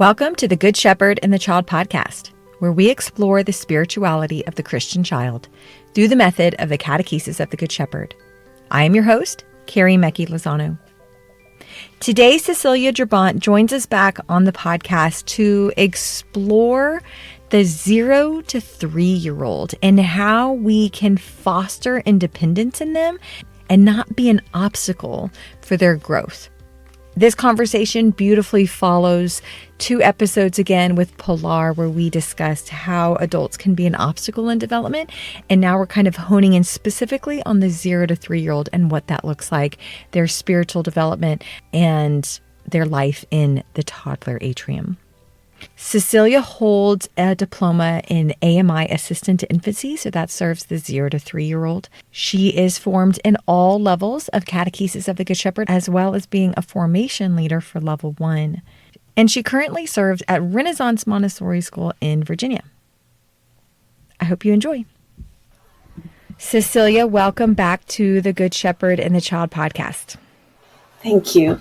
Welcome to the Good Shepherd and the Child podcast, where we explore the spirituality of the Christian child through the method of the Catechesis of the Good Shepherd. I am your host, Carrie Mecki Lozano. Today, Cecilia Drabbant joins us back on the podcast to explore the 0 to 3-year-old and how we can foster independence in them and not be an obstacle for their growth. This conversation beautifully follows 2 episodes again with Pilar, where we discussed how adults can be an obstacle in development. And now we're kind of honing in specifically on the 0 to 3-year-old and what that looks like, their spiritual development and their life in the toddler atrium. Cecilia holds a diploma in AMI Assistant to Infancy, so that serves the 0 to 3-year-old. She is formed in all levels of Catechesis of the Good Shepherd, as well as being a formation leader for level 1. And she currently serves at Renaissance Montessori School in Virginia. I hope you enjoy. Cecilia, welcome back to the Good Shepherd and the Child podcast. Thank you.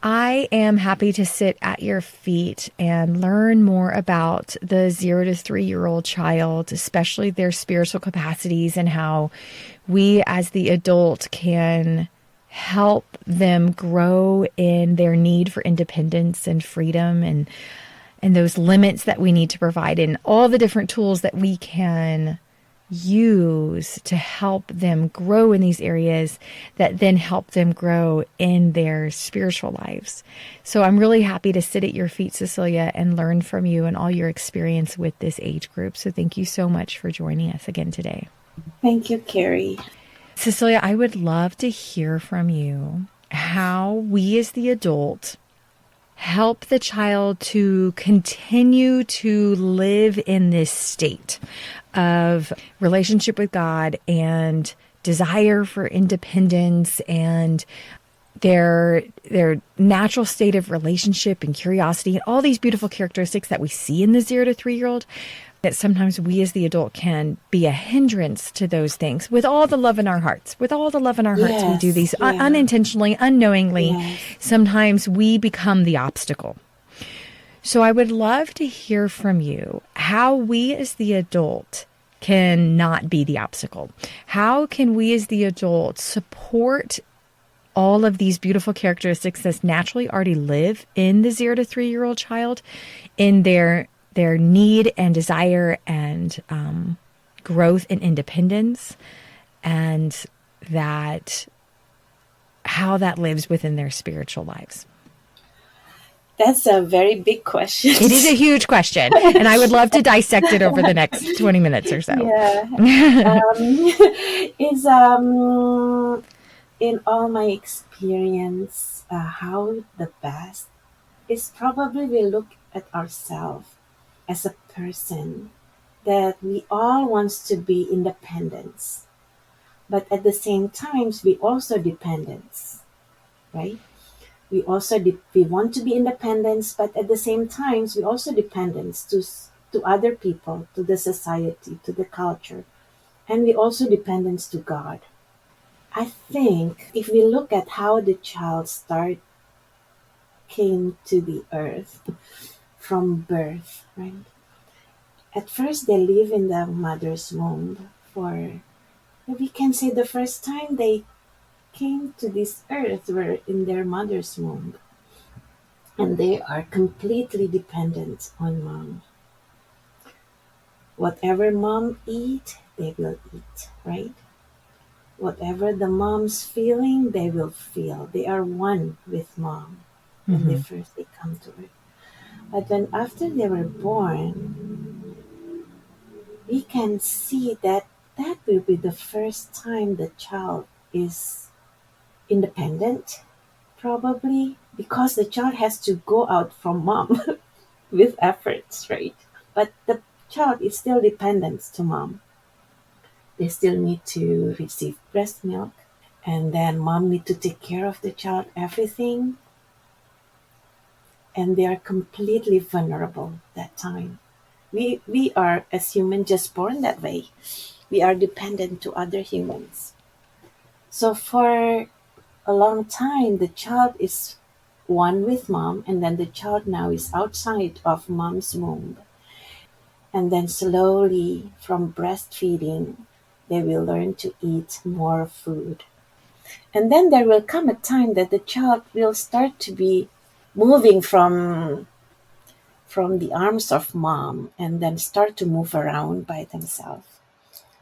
I am happy to sit at your feet and learn more about the 0 to 3-year-old child, especially their spiritual capacities and how we as the adult can help them grow in their need for independence and freedom and those limits that we need to provide and all the different tools that we can use to help them grow in these areas that then help them grow in their spiritual lives. So I'm really happy to sit at your feet, Cecilia, and learn from you and all your experience with this age group. So thank you so much for joining us again today. Thank you, Carrie. Cecilia, I would love to hear from you how we as the adult help the child to continue to live in this state of relationship with God and desire for independence and their natural state of relationship and curiosity and all these beautiful characteristics that we see in the 0 to 3-year-old, that sometimes we as the adult can be a hindrance to those things. With all the love in our hearts, we do these unintentionally, unknowingly. Sometimes we become the obstacle. So I would love to hear from you how we as the adult can not be the obstacle. How can we as the adult support all of these beautiful characteristics that naturally already live in the 0 to 3-year-old child in their need and desire and growth and independence, and that how that lives within their spiritual lives? That's a very big question. It is a huge question, and I would love to dissect it over the next 20 minutes or so. Is in all my experience, how the best is probably we look at ourselves as a person that we all wants to be independence, but at the same times we also dependence, right? We also we want to be independence, but at the same times we also dependence to other people, to the society, to the culture, and we also dependence to God. I think if we look at how the child came to the earth from birth, right? At first they live in the mother's womb for, we can say the first time they came to this earth were in their mother's womb, and they are completely dependent on mom. Whatever mom eat, they will eat, right? Whatever the mom's feeling, they will feel. They are one with mom when they come to earth. But then after they were born, we can see that will be the first time the child is independent, probably because the child has to go out from mom with efforts, right? But the child is still dependent to mom. They still need to receive breast milk, and then mom need to take care of the child, everything. And they are completely vulnerable that time. We are, as humans, just born that way. We are dependent to other humans. So for a long time, the child is one with mom, and then the child now is outside of mom's womb. And then slowly from breastfeeding, they will learn to eat more food. And then there will come a time that the child will start to be moving from the arms of mom and then start to move around by themselves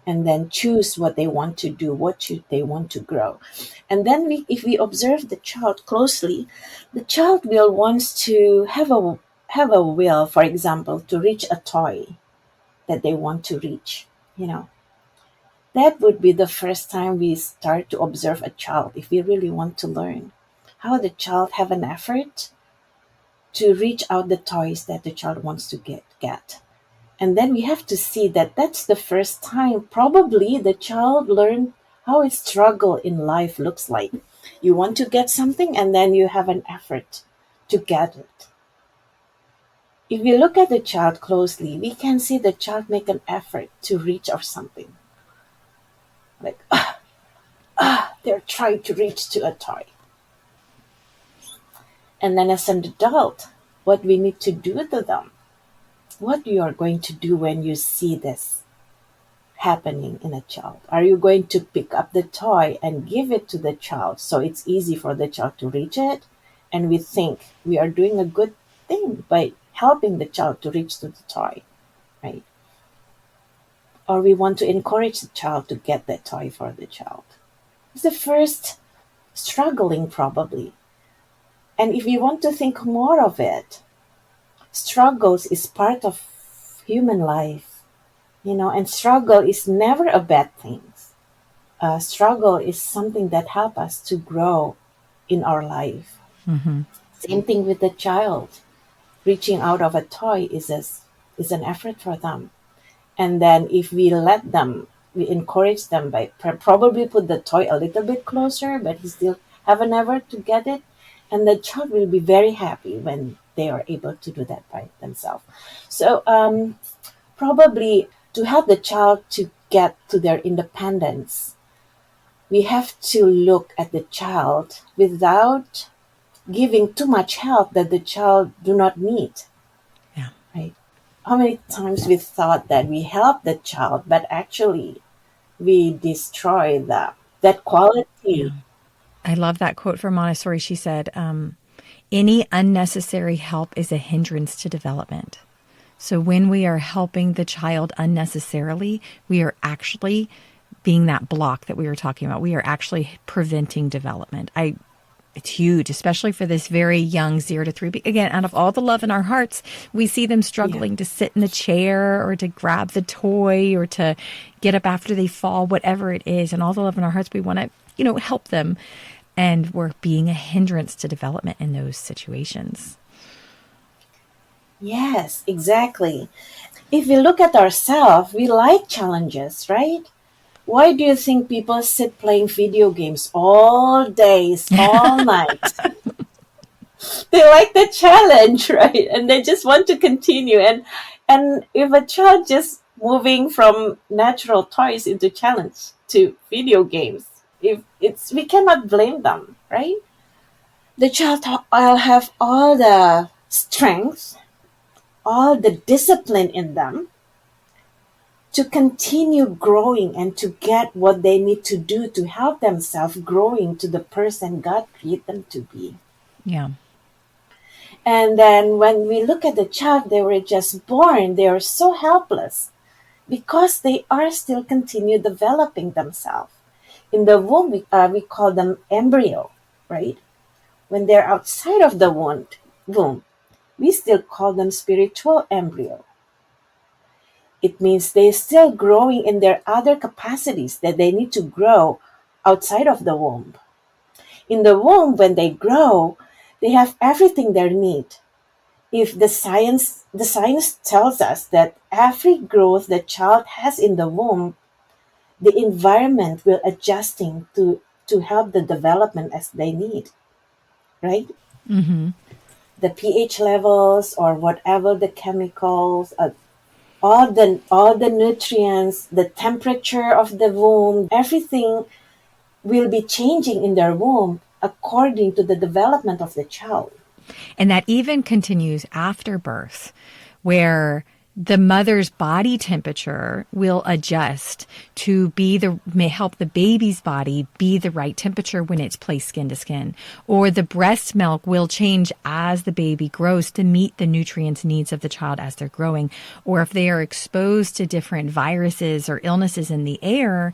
and then choose what they want to do, what should they want to grow. And then if we observe the child closely, the child will wants to have a will, for example, to reach a toy that they want to reach, That would be the first time we start to observe a child if we really want to learn how the child have an effort to reach out the toys that the child wants to get. And then we have to see that that's the first time probably the child learned how a struggle in life looks like. You want to get something and then you have an effort to get it. If we look at the child closely, we can see the child make an effort to reach or something. Like, they're trying to reach to a toy. And then as an adult, what we need to do to them, what you are going to do when you see this happening in a child. Are you going to pick up the toy and give it to the child so it's easy for the child to reach it? And we think we are doing a good thing by helping the child to reach to the toy, right? Or we want to encourage the child to get that toy for the child. It's the first struggling probably. And if you want to think more of it, struggles is part of human life, and struggle is never a bad thing. Struggle is something that helps us to grow in our life. Mm-hmm. Same thing with the child. Reaching out of a toy is an effort for them. And then if we we encourage them by probably put the toy a little bit closer, but he still have an effort to get it. And the child will be very happy when they are able to do that by themselves. So probably to help the child to get to their independence, we have to look at the child without giving too much help that the child do not need. Yeah. Right? How many times we thought that we help the child, but actually we destroy that quality. Yeah. I love that quote from Montessori. She said, any unnecessary help is a hindrance to development. So when we are helping the child unnecessarily, we are actually being that block that we were talking about. We are actually preventing development. It's huge, especially for this very young 0 to 3. Again, out of all the love in our hearts, we see them struggling to sit in the chair or to grab the toy or to get up after they fall, whatever it is. And all the love in our hearts, we want to, help them. And we're being a hindrance to development in those situations. Yes, exactly. If we look at ourselves, we like challenges, right? Why do you think people sit playing video games all days, all night? They like the challenge, right? And they just want to continue. And if a child just moving from natural toys into challenge to video games, we cannot blame them, right? The child will have all the strength, all the discipline in them to continue growing and to get what they need to do to help themselves growing to the person God created them to be. Yeah. And then when we look at the child, they were just born, they are so helpless because they are still continue developing themselves. In the womb, we call them embryo, right? When they're outside of the womb, we still call them spiritual embryo. It means they're still growing in their other capacities that they need to grow outside of the womb. In the womb, when they grow, they have everything they need. If the science tells us that every growth the child has in the womb, the environment will adjusting to help the development as they need, right? Mm-hmm. The pH levels or whatever the chemicals, all the nutrients, the temperature of the womb, everything will be changing in their womb according to the development of the child. And that even continues after birth, where the mother's body temperature will adjust to may help the baby's body be the right temperature when it's placed skin to skin. Or the breast milk will change as the baby grows to meet the nutrients needs of the child as they're growing. Or if they are exposed to different viruses or illnesses in the air,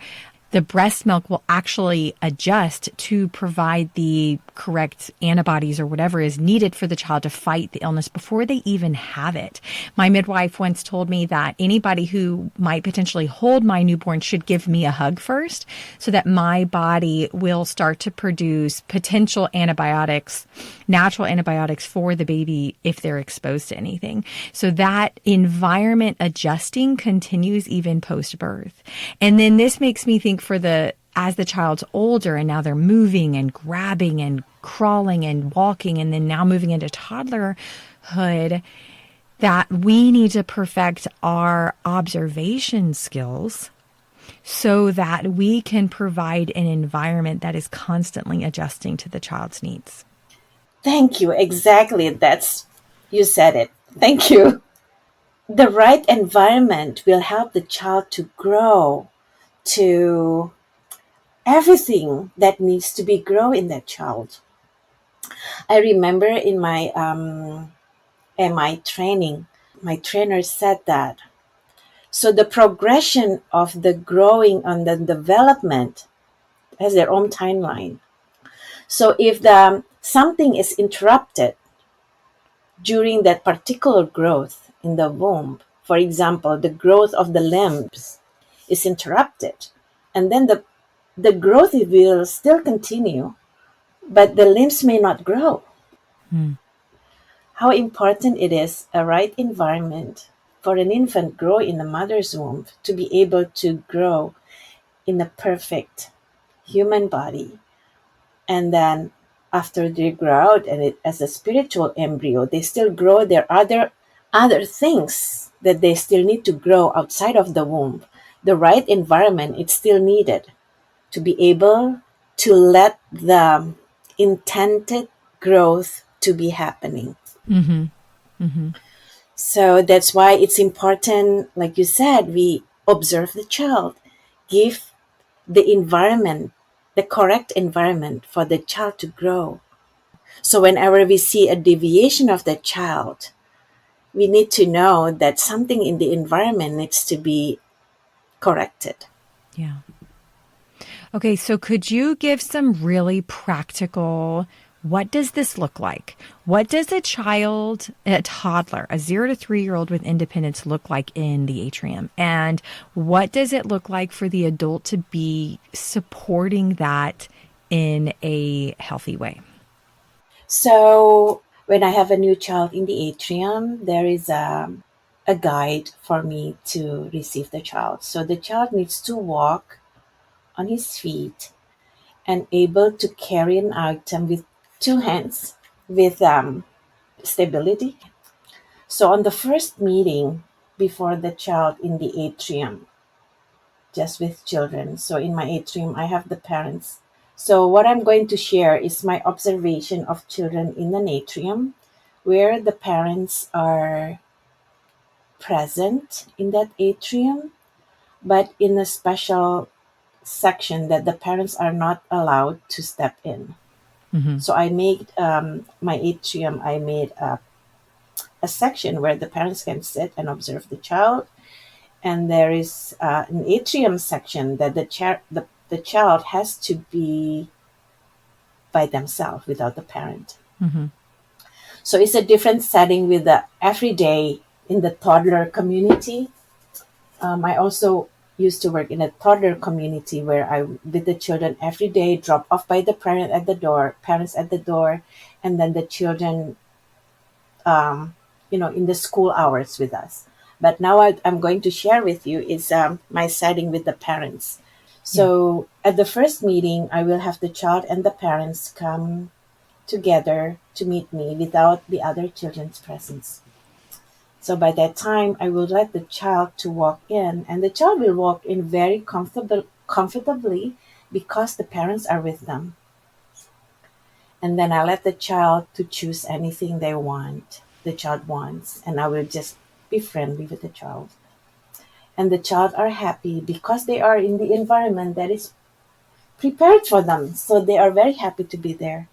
the breast milk will actually adjust to provide the correct antibodies or whatever is needed for the child to fight the illness before they even have it. My midwife once told me that anybody who might potentially hold my newborn should give me a hug first so that my body will start to produce potential antibiotics, natural antibiotics for the baby if they're exposed to anything. So that environment adjusting continues even post-birth. And then this makes me think as the child's older and now they're moving and grabbing and crawling and walking and then now moving into toddlerhood, that we need to perfect our observation skills so that we can provide an environment that is constantly adjusting to the child's needs. Thank you. Exactly. You said it. Thank you. The right environment will help the child to grow to everything that needs to be grow in that child. I remember in my MI training, my trainer said that. So the progression of the growing and the development has their own timeline. So if something is interrupted during that particular growth in the womb, for example, the growth of the limbs is interrupted, and then the growth will still continue, but the limbs may not grow. How important it is a right environment for an infant grow in the mother's womb to be able to grow in a perfect human body. And then after they grow out and as a spiritual embryo, they still grow their other things that they still need to grow outside of the womb. The right environment, it's still needed to be able to let the intended growth to be happening. Mm-hmm. Mm-hmm. So that's why it's important, like you said, we observe the child, give the environment, the correct environment for the child to grow. So whenever we see a deviation of the child, we need to know that something in the environment needs to be corrected. Yeah. Okay, so could you give some really practical, what does this look like? What does a toddler, a 0 to 3-year-old with independence look like in the atrium? And what does it look like for the adult to be supporting that in a healthy way? So when I have a new child in the atrium, there is a guide for me to receive the child. So the child needs to walk on his feet and able to carry an item with 2 hands with stability. So on the first meeting before the child in the atrium, just with children. So in my atrium, I have the parents. So what I'm going to share is my observation of children in an atrium where the parents are present in that atrium, but in a special section that the parents are not allowed to step in. Mm-hmm. So I made my atrium, I made a section where the parents can sit and observe the child. And there is an atrium section that the child has to be by themselves without the parent. Mm-hmm. So it's a different setting with the everyday in the toddler community. I also used to work in a toddler community where I with the children every day, drop off by the parents at the door, and then the children, in the school hours with us. But now I'm going to share with you is my setting with the parents. So at the first meeting, I will have the child and the parents come together to meet me without the other children's presence. So by that time, I will let the child to walk in, and the child will walk in very comfortably because the parents are with them. And then I let the child to choose anything the child wants, and I will just be friendly with the child. And the child are happy because they are in the environment that is prepared for them. So they are very happy to be there.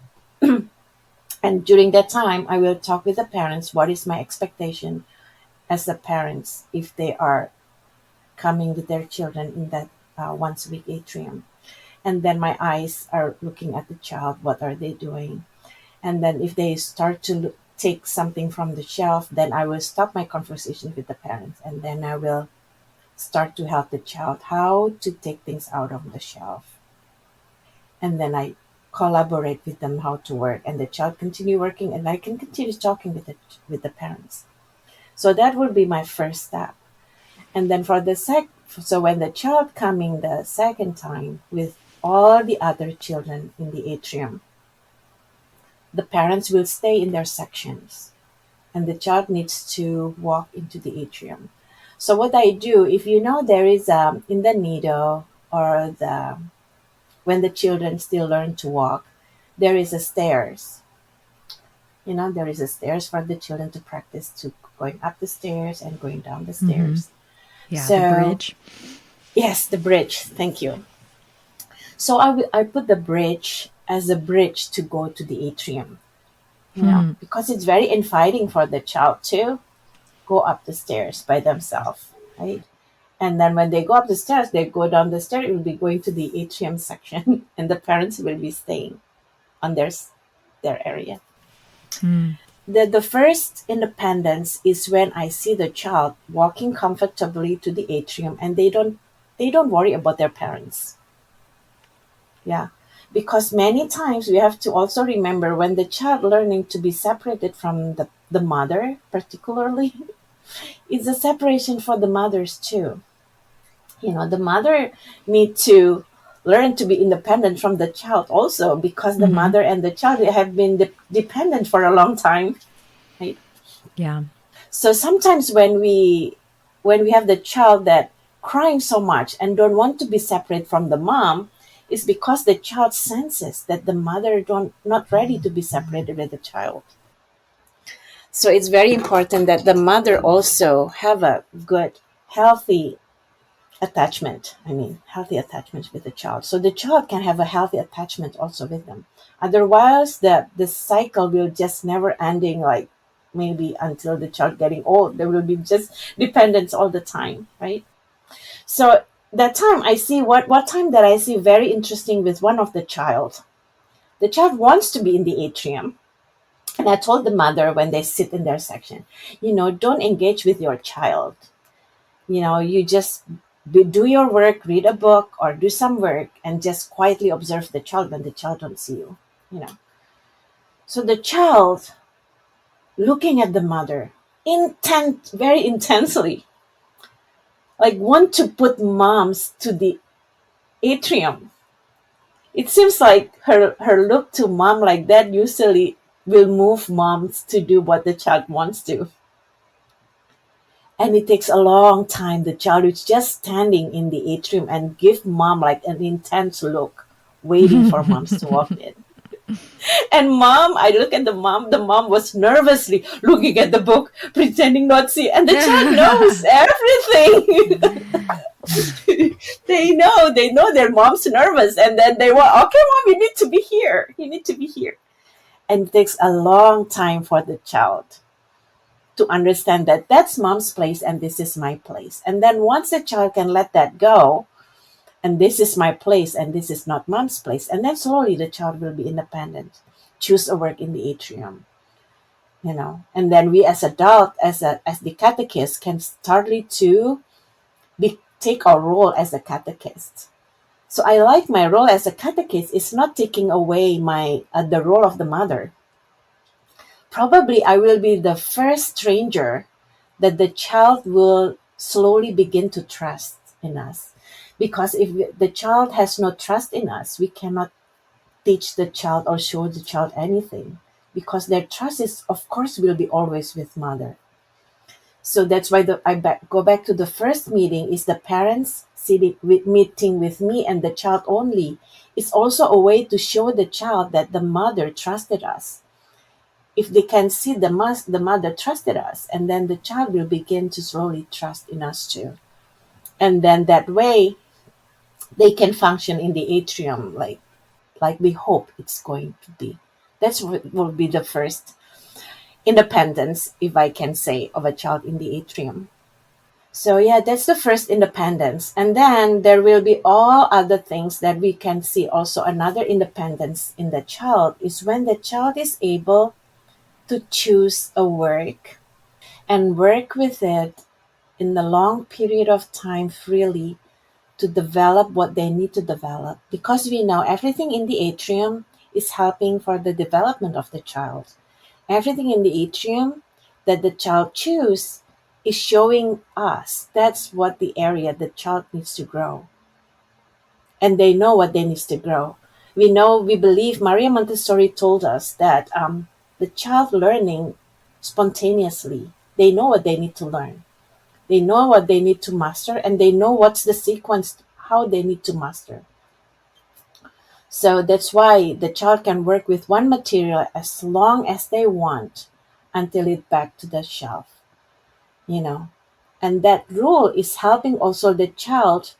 And during that time, I will talk with the parents. What is my expectation as the parents if they are coming with their children in that once a week atrium? And then my eyes are looking at the child. What are they doing? And then if they start to take something from the shelf, then I will stop my conversation with the parents. And then I will start to help the child how to take things out of the shelf. And then I collaborate with them how to work. And the child continue working, and I can continue talking with the parents. So that would be my first step. And then so when the child coming the second time with all the other children in the atrium, the parents will stay in their sections, and the child needs to walk into the atrium. So what I do, if you know there is in the nido or when the children still learn to walk, there is a stairs. There is a stairs for the children to practice to going up the stairs and going down the stairs. Yeah, So, the bridge. Yes, the bridge. Thank you. So I put the bridge as a bridge to go to the atrium, because it's very inviting for the child to go up the stairs by themselves, right? And then when they go up the stairs, they go down the stairs, it will be going to the atrium section, and the parents will be staying on their area. The first independence is when I see the child walking comfortably to the atrium, and they don't worry about their parents. Yeah. Because many times we have to also remember when the child learning to be separated from the mother, particularly, it's a separation for the mothers too. The mother need to learn to be independent from the child also, because the mother and the child have been dependent for a long time, right? Yeah. So sometimes when we have the child that crying so much and don't want to be separate from the mom, is because the child senses that the mother not ready to be separated with the child. So it's very important that the mother also have a good, healthy attachment. Healthy attachment with the child. So the child can have a healthy attachment also with them. Otherwise, the cycle will just never ending, like maybe until the child getting old. There will be just dependence all the time, right? So that time I see what time that I see very interesting with one of the child. The child wants to be in the atrium. And I told the mother when they sit in their section, don't engage with your child. You just do your work, read a book or do some work, and just quietly observe the child when the child don't see you. So the child looking at the mother very intensely, like want to put moms to the atrium. It seems like her look to mom like that usually will move moms to do what the child wants to. And it takes a long time. The child is just standing in the atrium and give mom like an intense look, waiting for moms to walk in. And I look at the mom was nervously looking at the book, pretending not to see. And the child knows everything. They know their mom's nervous. And then they want, okay, mom, you need to be here. You need to be here. And it takes a long time for the child to understand that that's mom's place and this is my place. And then once the child can let that go, and this is my place and this is not mom's place, and then slowly the child will be independent, choose a work in the atrium, and then we as adult, as the catechist, can start to take our role as a catechist. So I like my role as a catechist is not taking away the role of the mother. Probably I will be the first stranger that the child will slowly begin to trust in us. Because if the child has no trust in us, we cannot teach the child or show the child anything. Because their trust is, of course, will be always with mother. So that's why I go back to the first meeting is the parents meeting with me and the child only. It's also a way to show the child that the mother trusted us. If they can see the mother trusted us, and then the child will begin to slowly trust in us too. And then that way, they can function in the atrium like we hope it's going to be. That's what will be the first independence, if I can say, of a child in the atrium. So yeah, that's the first independence. And then there will be all other things that we can see. Also, another independence in the child is when the child is able to choose a work and work with it in the long period of time freely to develop what they need to develop. Because we know everything in the atrium is helping for the development of the child. Everything in the atrium that the child chooses is showing us that's what the area the child needs to grow. And they know what they need to grow. We believe Maria Montessori told us that the child learning spontaneously. They know what they need to learn. They know what they need to master, and they know what's the sequence, how they need to master. So that's why the child can work with one material as long as they want until it back to the shelf, And that rule is helping also the child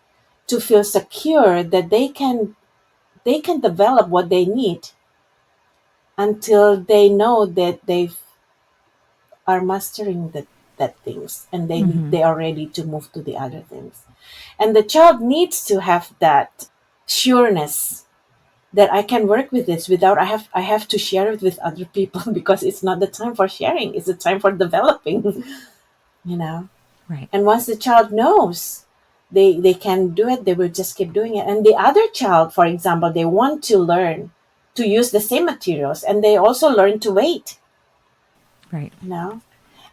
to feel secure that they can develop what they need until they know that they are mastering that things, and they are ready to move to the other things. And the child needs to have that sureness that I can work with this without I have to share it with other people because it's not the time for sharing, it's the time for developing. Right. And once the child knows they can do it, they will just keep doing it. And the other child, for example, they want to learn to use the same materials, and they also learn to wait. Right.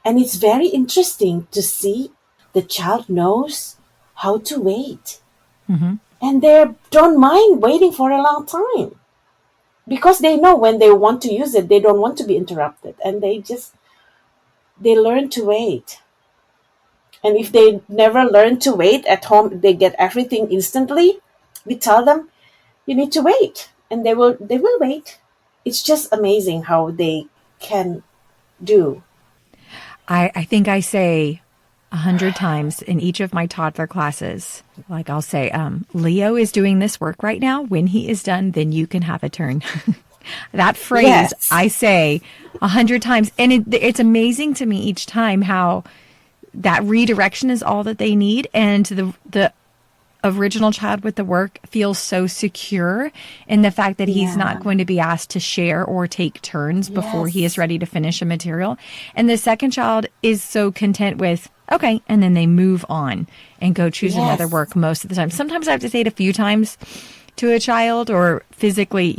And it's very interesting to see the child knows how to wait. And they don't mind waiting for a long time because they know when they want to use it, they don't want to be interrupted, and they learn to wait. And if they never learn to wait at home, they get everything instantly. We tell them, you need to wait, and they will wait. It's just amazing how they can do. I think I say 100 times in each of my toddler classes, like I'll say, Leo is doing this work right now. When he is done, then you can have a turn. That phrase Yes. I say 100 times. And it's amazing to me each time how that redirection is all that they need. And the original child with the work feels so secure in the fact that he's not going to be asked to share or take turns before he is ready to finish a material. And the second child is so content with, okay, and then they move on and go choose another work most of the time. Sometimes I have to say it a few times to a child or physically,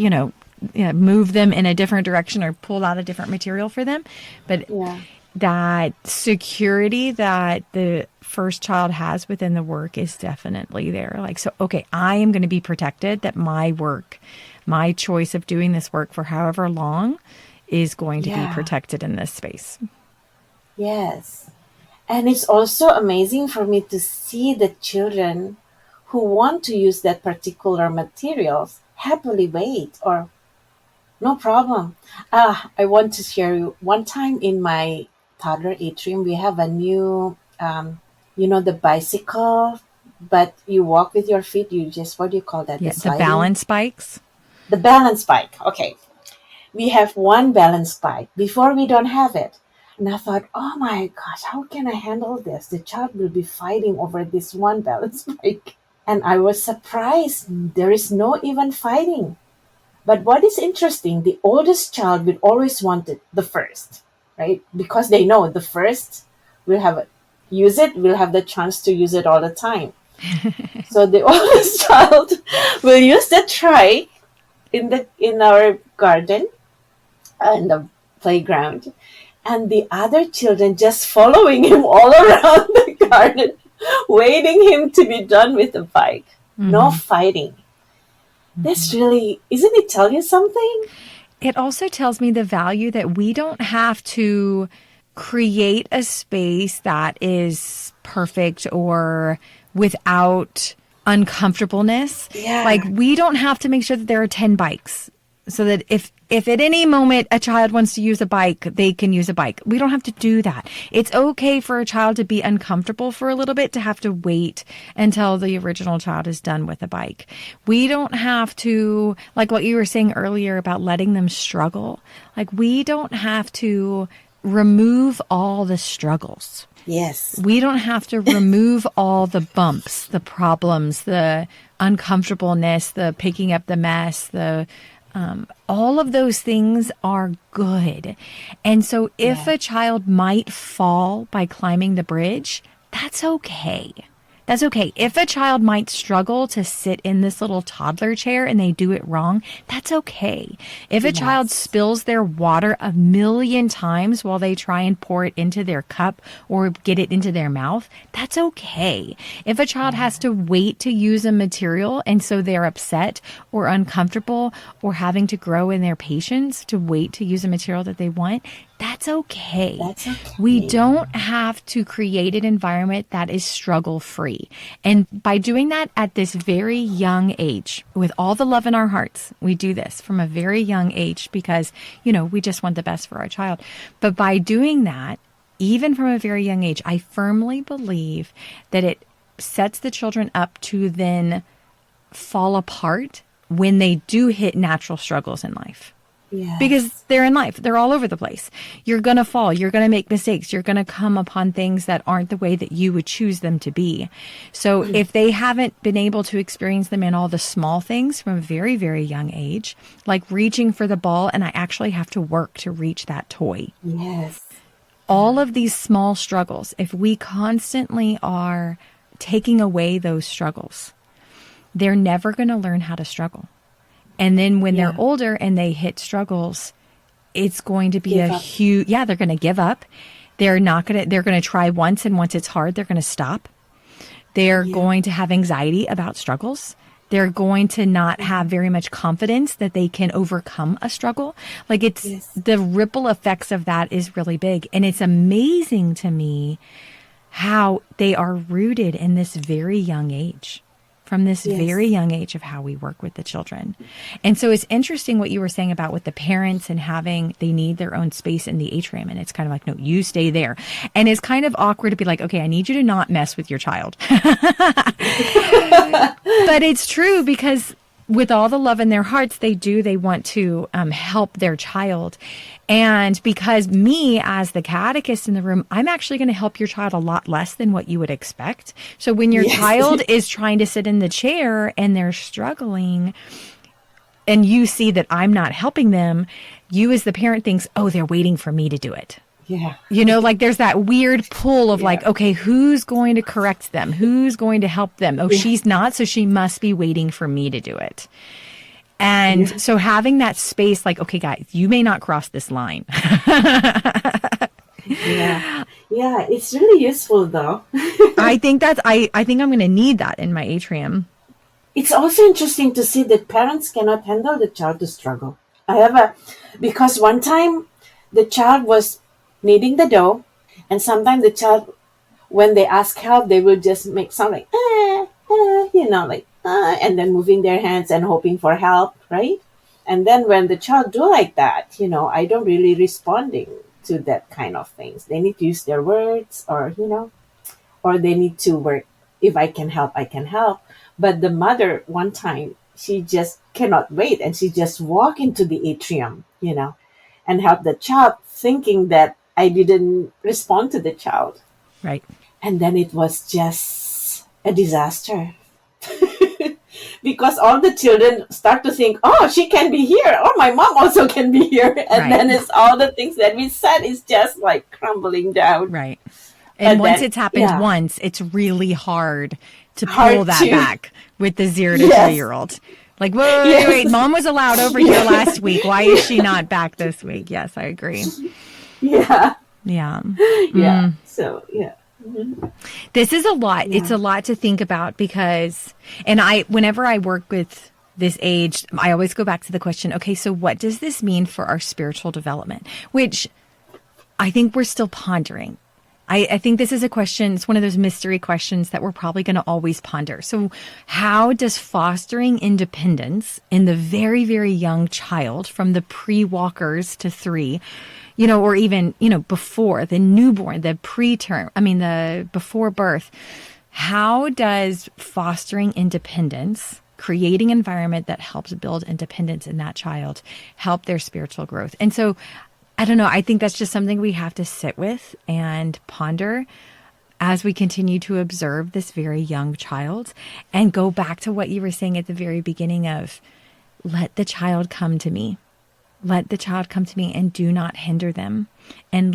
move them in a different direction or pull out a different material for them. But that security that the first child has within the work is definitely there. Like, so, okay, I am going to be protected, that my work, my choice of doing this work for however long is going to be protected in this space. Yes. And it's also amazing for me to see the children who want to use that particular materials happily wait or no problem. I want to share you one time in my toddler atrium, we have a new, the bicycle, but you walk with your feet. You just, what do you call that? Yeah, the balance bikes. The balance bike. Okay. We have one balance bike. Before we don't have it. And I thought, oh my gosh, how can I handle this? The child will be fighting over this one balance bike. And I was surprised. There is no even fighting. But what is interesting, the oldest child will always want it the first, right? Because they know the first will use it, will have the chance to use it all the time. So the oldest child will use the trike in our garden, in the playground, and the other children just following him all around the garden, waiting him to be done with the bike. No fighting. That's really, isn't it tell you something? It also tells me the value that we don't have to create a space that is perfect or without uncomfortableness. Yeah. Like, we don't have to make sure that there are 10 bikes so that if at any moment a child wants to use a bike, they can use a bike. We don't have to do that. It's okay for a child to be uncomfortable for a little bit, to have to wait until the original child is done with a bike. We don't have to, like what you were saying earlier about letting them struggle. Like, we don't have to remove all the struggles. Yes. We don't have to remove all the bumps, the problems, the uncomfortableness, the picking up the mess, all of those things are good. And so if a child might fall by climbing the bridge, that's okay. That's okay. If a child might struggle to sit in this little toddler chair and they do it wrong, that's okay. If a child spills their water 1,000,000 times while they try and pour it into their cup or get it into their mouth, that's okay. If a child has to wait to use a material and so they're upset or uncomfortable or having to grow in their patience to wait to use a material that they want, that's okay. That's okay. We don't have to create an environment that is struggle-free. And by doing that at this very young age, with all the love in our hearts, we do this from a very young age because, we just want the best for our child. But by doing that, even from a very young age, I firmly believe that it sets the children up to then fall apart when they do hit natural struggles in life. Yes. Because they're in life. They're all over the place. You're going to fall. You're going to make mistakes. You're going to come upon things that aren't the way that you would choose them to be. So if they haven't been able to experience them in all the small things from a very, very young age, like reaching for the ball and I actually have to work to reach that toy. Yes. All of these small struggles, if we constantly are taking away those struggles, they're never going to learn how to struggle. And then when they're older and they hit struggles, it's going to be huge, they're going to give up. They're going to try once, and once it's hard, they're going to stop. They're going to have anxiety about struggles. They're going to not have very much confidence that they can overcome a struggle. Like the ripple effects of that is really big. And it's amazing to me how they are rooted in this very young age. From this very young age of how we work with the children. And so it's interesting what you were saying about with the parents and they need their own space in the atrium. And it's kind of like, no, you stay there. And it's kind of awkward to be like, okay, I need you to not mess with your child. But it's true because with all the love in their hearts, they want to help their child. And because me, as the catechist in the room, I'm actually going to help your child a lot less than what you would expect. So when your child is trying to sit in the chair and they're struggling, and you see that I'm not helping them, you as the parent thinks, oh, they're waiting for me to do it. Yeah. Like there's that weird pull of like, okay, who's going to correct them? Who's going to help them? Oh, she's not, so she must be waiting for me to do it. And so having that space, like, okay, guys, you may not cross this line. Yeah, it's really useful though. I think I'm going to need that in my atrium. It's also interesting to see that parents cannot handle the child to struggle. Because one time the child was kneading the dough, and sometimes the child, when they ask help, they will just make sound like, and then moving their hands and hoping for help, right? And then when the child do like that, I don't really responding to that kind of things. They need to use their words or they need to work. If I can help, I can help. But the mother, one time, she just cannot wait. And she just walk into the atrium, and help the child, thinking that I didn't respond to the child. Right. And then it was just a disaster. Because all the children start to think, oh, she can be here. Oh, my mom also can be here. And then it's all the things that we said is just like crumbling down. Right. And once it's happened once, it's really hard to pull that back with the 0 to 3-year-old. Like, wait, mom was allowed over here last week. Why is she not back this week? Yes, I agree. Yeah. Yeah. Yeah. So, yeah. Mm-hmm. This is a lot. Yeah. It's a lot to think about because, whenever I work with this age, I always go back to the question, okay, so what does this mean for our spiritual development? Which I think we're still pondering. I think this is a question, it's one of those mystery questions that we're probably going to always ponder. So how does fostering independence in the very, very young child from the pre-walkers to 3, or even, before the newborn, the preterm, the before birth, how does fostering independence, creating an environment that helps build independence in that child, help their spiritual growth? And so I don't know. I think that's just something we have to sit with and ponder as we continue to observe this very young child, and go back to what you were saying at the very beginning of, let the child come to me. Let the child come to me and do not hinder them, and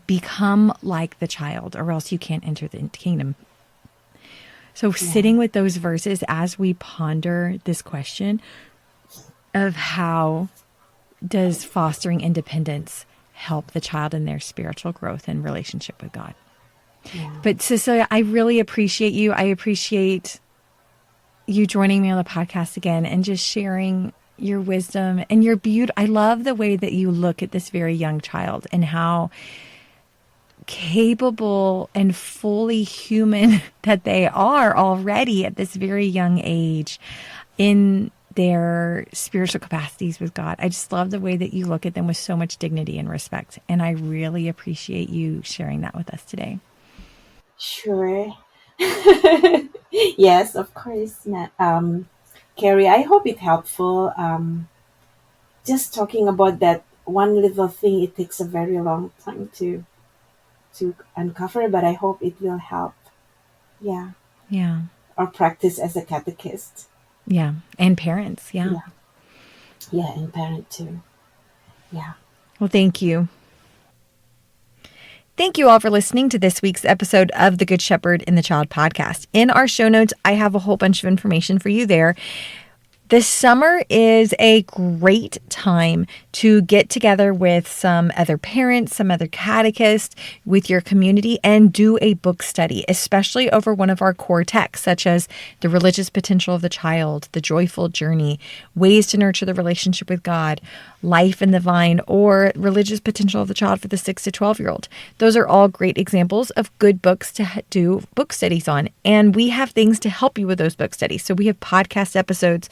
become like the child, or else you can't enter the kingdom. So sitting with those verses as we ponder this question of how does fostering independence help the child in their spiritual growth and relationship with God? Yeah. But Cecilia, I really appreciate you. I appreciate you joining me on the podcast again and just sharing your wisdom and your beauty. I love the way that you look at this very young child and how capable and fully human that they are already at this very young age in their spiritual capacities with God. I just love the way that you look at them with so much dignity and respect. And I really appreciate you sharing that with us today. Sure. Yes, of course. Carrie, I hope it's helpful. Just talking about that one little thing, it takes a very long time to uncover, but I hope it will help. Yeah. Yeah. Or practice as a catechist. Yeah. And parents. Yeah. Yeah. And parent too. Yeah. Well, thank you. Thank you all for listening to this week's episode of the Good Shepherd in the Child podcast. In our show notes, I have a whole bunch of information for you there. This summer is a great time to get together with some other parents, some other catechists with your community and do a book study, especially over one of our core texts, such as The Religious Potential of the Child, The Joyful Journey, Ways to Nurture the Relationship with God, Life in the Vine, or Religious Potential of the Child for the 6 to 12-year-old. Those are all great examples of good books to do book studies on. And we have things to help you with those book studies. So we have podcast episodes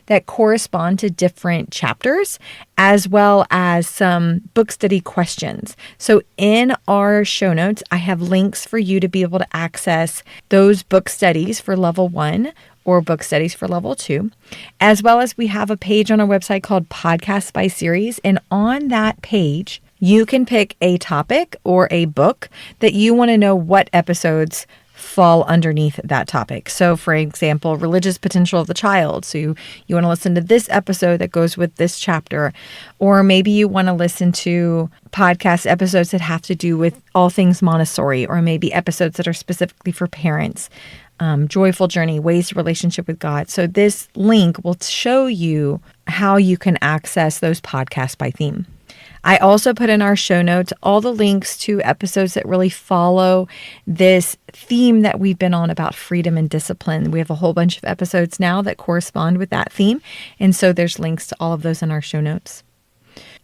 that correspond to different chapters, as well as some book study questions. So in our show notes, I have links for you to be able to access those book studies for level 1 or book studies for level 2, as well as we have a page on our website called Podcast by Series. And on that page, you can pick a topic or a book that you want to know what episodes fall underneath that topic. So for example, Religious Potential of the Child. So you want to listen to this episode that goes with this chapter, or maybe you want to listen to podcast episodes that have to do with all things Montessori, or maybe episodes that are specifically for parents. Joyful Journey, Ways to Relationship with God. So this link will show you how you can access those podcasts by theme. I also put in our show notes all the links to episodes that really follow this theme that we've been on about freedom and discipline. We have a whole bunch of episodes now that correspond with that theme. And so there's links to all of those in our show notes.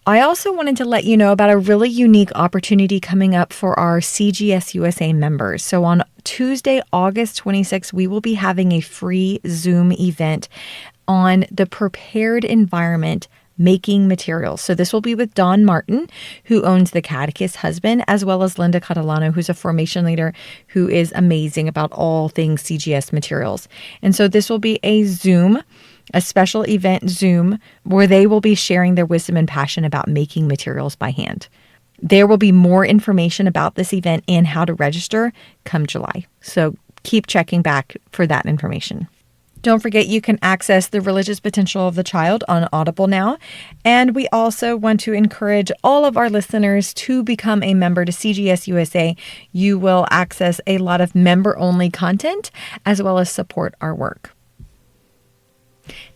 I also wanted to let you know about a really unique opportunity coming up for our CGS USA members. So on Tuesday, August 26th, we will be having a free Zoom event on the prepared environment making materials. So this will be with Don Martin, who owns the Catechist husband, as well as Linda Catalano, who's a formation leader who is amazing about all things CGS materials. And so this will be a special event Zoom, where they will be sharing their wisdom and passion about making materials by hand. There will be more information about this event and how to register come July. So keep checking back for that information. Don't forget, you can access The Religious Potential of the Child on Audible now. And we also want to encourage all of our listeners to become a member to CGS USA. You will access a lot of member-only content, as well as support our work.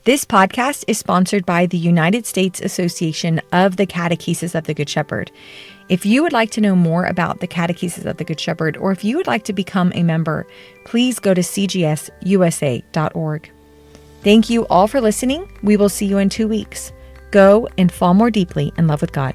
This podcast is sponsored by the United States Association of the Catechesis of the Good Shepherd. If you would like to know more about the Catechesis of the Good Shepherd, or if you would like to become a member, please go to cgsusa.org. Thank you all for listening. We will see you in 2 weeks. Go and fall more deeply in love with God.